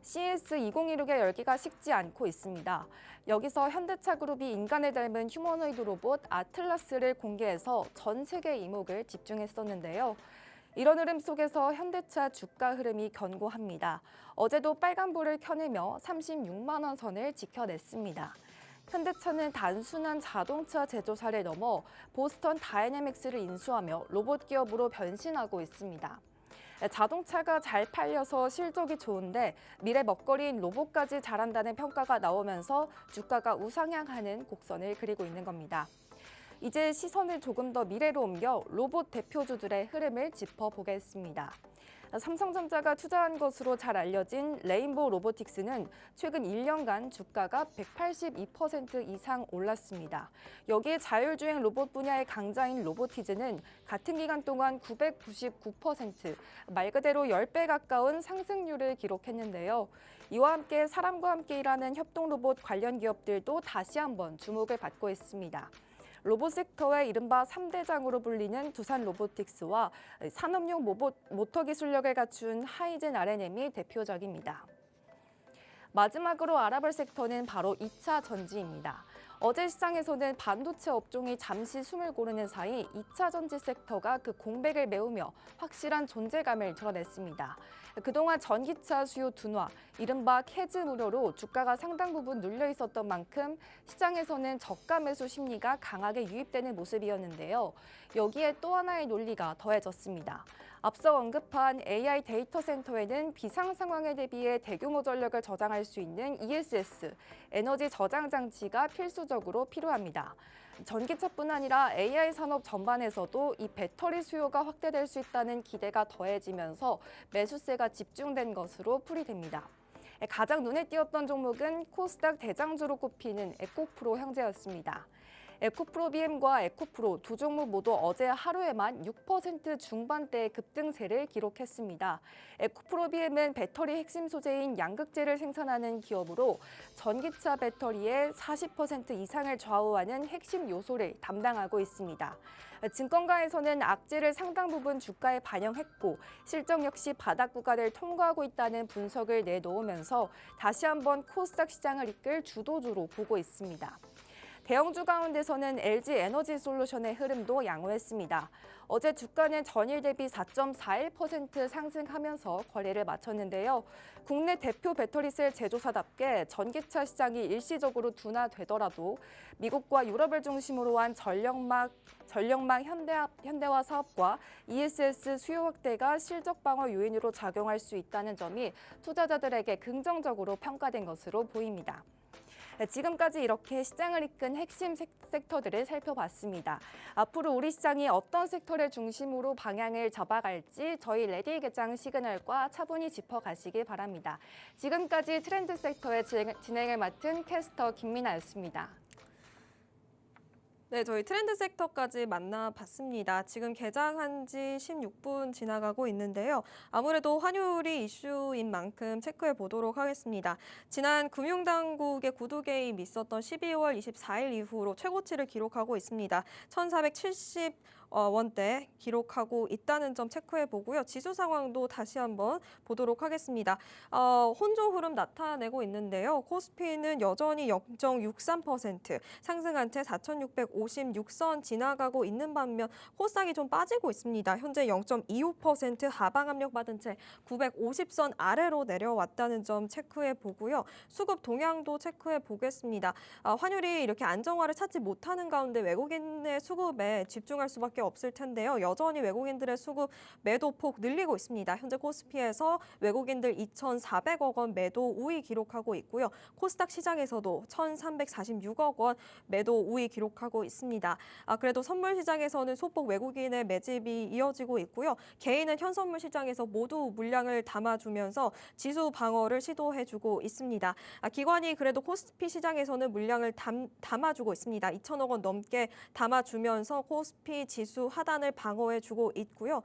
CES 2016의 열기가 식지 않고 있습니다. 여기서 현대차 그룹이 인간을 닮은 휴머노이드 로봇 아틀라스를 공개해서 전 세계 이목을 집중했었는데요. 이런 흐름 속에서 현대차 주가 흐름이 견고합니다. 어제도 빨간불을 켜내며 36만 원 선을 지켜냈습니다. 현대차는 단순한 자동차 제조사를 넘어 보스턴 다이내믹스를 인수하며 로봇 기업으로 변신하고 있습니다. 자동차가 잘 팔려서 실적이 좋은데 미래 먹거리인 로봇까지 잘한다는 평가가 나오면서 주가가 우상향하는 곡선을 그리고 있는 겁니다. 이제 시선을 조금 더 미래로 옮겨 로봇 대표주들의 흐름을 짚어보겠습니다. 삼성전자가 투자한 것으로 잘 알려진 레인보우 로보틱스는 최근 1년간 주가가 182% 이상 올랐습니다. 여기에 자율주행 로봇 분야의 강자인 로보티즈는 같은 기간 동안 999%, 말 그대로 10배 가까운 상승률을 기록했는데요. 이와 함께 사람과 함께 일하는 협동 로봇 관련 기업들도 다시 한번 주목을 받고 있습니다. 로봇 섹터의 이른바 3대장으로 불리는 두산 로보틱스와 산업용 모터 기술력을 갖춘 하이젠 R&M이 대표적입니다. 마지막으로 알아볼 섹터는 바로 2차 전지입니다. 어제 시장에서는 반도체 업종이 잠시 숨을 고르는 사이 2차 전지 섹터가 그 공백을 메우며 확실한 존재감을 드러냈습니다. 그동안 전기차 수요 둔화, 이른바 캐즈 우려로 주가가 상당 부분 눌려 있었던 만큼 시장에서는 저가 매수 심리가 강하게 유입되는 모습이었는데요. 여기에 또 하나의 논리가 더해졌습니다. 앞서 언급한 AI 데이터 센터에는 비상 상황에 대비해 대규모 전력을 저장할 수 있는 ESS, 에너지 저장 장치가 필수적으로 필요합니다. 전기차뿐 아니라 AI 산업 전반에서도 이 배터리 수요가 확대될 수 있다는 기대가 더해지면서 매수세가 집중된 것으로 풀이됩니다. 가장 눈에 띄었던 종목은 코스닥 대장주로 꼽히는 에코프로 형제였습니다. 에코프로 BM과 에코프로 두 종목 모두 어제 하루에만 6% 중반대의 급등세를 기록했습니다. 에코프로 BM은 배터리 핵심 소재인 양극재를 생산하는 기업으로 전기차 배터리의 40% 이상을 좌우하는 핵심 요소를 담당하고 있습니다. 증권가에서는 악재를 상당 부분 주가에 반영했고 실적 역시 바닥 구간을 통과하고 있다는 분석을 내놓으면서 다시 한번 코스닥 시장을 이끌 주도주로 보고 있습니다. 대형주 가운데서는 LG 에너지 솔루션의 흐름도 양호했습니다. 어제 주가는 전일 대비 4.41% 상승하면서 거래를 마쳤는데요. 국내 대표 배터리셀 제조사답게 전기차 시장이 일시적으로 둔화되더라도 미국과 유럽을 중심으로 한 전력망 현대화 사업과 ESS 수요 확대가 실적 방어 요인으로 작용할 수 있다는 점이 투자자들에게 긍정적으로 평가된 것으로 보입니다. 지금까지 이렇게 시장을 이끈 핵심 섹터들을 살펴봤습니다. 앞으로 우리 시장이 어떤 섹터를 중심으로 방향을 잡아갈지 저희 레디 개장 시그널과 차분히 짚어가시기 바랍니다. 지금까지 트렌드 섹터의 진행을 맡은 캐스터 김민아였습니다. 네, 저희 트렌드 섹터까지 만나봤습니다. 지금 개장한 지 16분 지나가고 있는데요. 아무래도 환율이 이슈인 만큼 체크해 보도록 하겠습니다. 지난 금융당국의 구두 개입이 있었던 12월 24일 이후로 최고치를 기록하고 있습니다. 1,470원대 기록하고 있다는 점 체크해 보고요. 지수 상황도 다시 한번 보도록 하겠습니다. 혼조 흐름 나타내고 있는데요. 코스피는 여전히 0.63% 상승한 채 4,656선 지나가고 있는 반면 코스닥이 좀 빠지고 있습니다. 현재 0.25% 하방 압력 받은 채 950선 아래로 내려왔다는 점 체크해 보고요. 수급 동향도 체크해 보겠습니다. 환율이 이렇게 안정화를 찾지 못하는 가운데 외국인의 수급에 집중할 수밖에 없을 텐데요. 여전히 외국인들의 수급 매도폭 늘리고 있습니다. 현재 코스피에서 외국인들 2,400억 원 매도 우위 기록하고 있고요. 코스닥 시장에서도 1,346억 원 매도 우위 기록하고 있습니다. 그래도 선물 시장에서는 소폭 외국인의 매집이 이어지고 있고요. 개인은 현선물 시장에서 모두 물량을 담아주면서 지수 방어를 시도해주고 있습니다. 기관이 그래도 코스피 시장에서는 물량을 담아주고 있습니다. 2천억 원 넘게 담아주면서 코스피 지수 지수 하단을 방어해주고 있고요.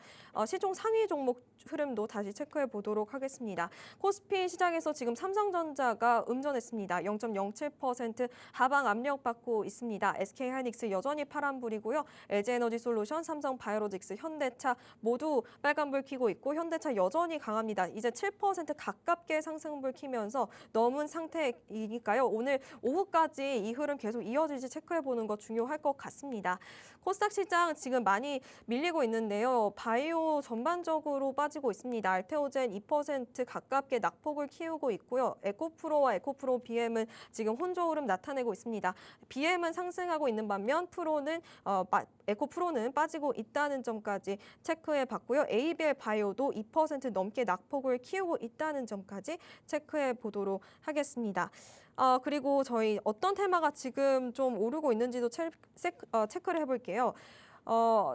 시총 상위 종목 흐름도 다시 체크해 보도록 하겠습니다. 코스피 시장에서 지금 삼성전자가 음전했습니다. 0.07% 하방 압력받고 있습니다. SK하이닉스 여전히 파란불이고요. LG에너지솔루션, 삼성바이오로직스, 현대차 모두 빨간불 켜고 있고 현대차 여전히 강합니다. 이제 7% 가깝게 상승불 켜면서 넘은 상태이니까요. 오늘 오후까지 이 흐름 계속 이어질지 체크해 보는 거 중요할 것 같습니다. 코스닥 시장 지금 많이 밀리고 있는데요. 바이오 전반적으로 빠지고 있습니다. 알테오젠 2% 가깝게 낙폭을 키우고 있고요. 에코프로와 에코프로 BM은 지금 혼조 흐름 나타내고 있습니다. BM은 상승하고 있는 반면 에코프로는 빠지고 있다는 점까지 체크해 봤고요. ABL 바이오도 2% 넘게 낙폭을 키우고 있다는 점까지 체크해 보도록 하겠습니다. 그리고 저희 어떤 테마가 지금 좀 오르고 있는지도 체크를 해볼게요.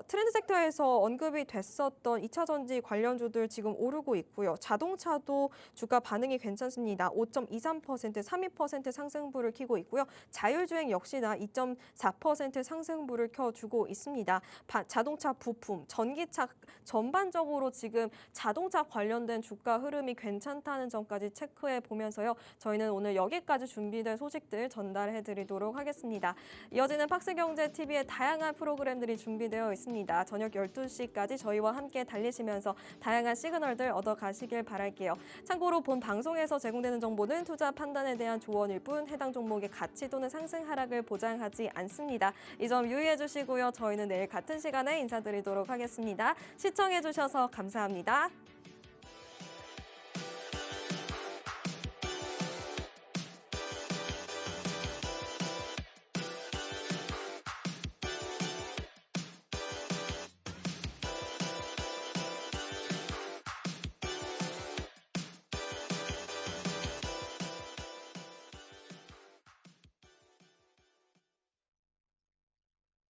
트렌드 섹터에서 언급이 됐었던 2차 전지 관련주들 지금 오르고 있고요. 자동차도 주가 반응이 괜찮습니다. 5.23%, 32% 상승부를 켜고 있고요. 자율주행 역시나 2.4% 상승부를 켜주고 있습니다. 자동차 부품, 전기차 전반적으로 지금 자동차 관련된 주가 흐름이 괜찮다는 점까지 체크해 보면서요. 저희는 오늘 여기까지 준비된 소식들 전달해 드리도록 하겠습니다. 이어지는 박스경제TV의 다양한 프로그램들이 준비되어 있습니다. 저녁 12시까지 저희와 함께 달리시면서 다양한 시그널들 얻어가시길 바랄게요. 참고로 본 방송에서 제공되는 정보는 투자 판단에 대한 조언일 뿐 해당 종목의 가치 또는 상승 하락을 보장하지 않습니다. 이 점 유의해 주시고요. 저희는 내일 같은 시간에 인사드리도록 하겠습니다. 시청해 주셔서 감사합니다.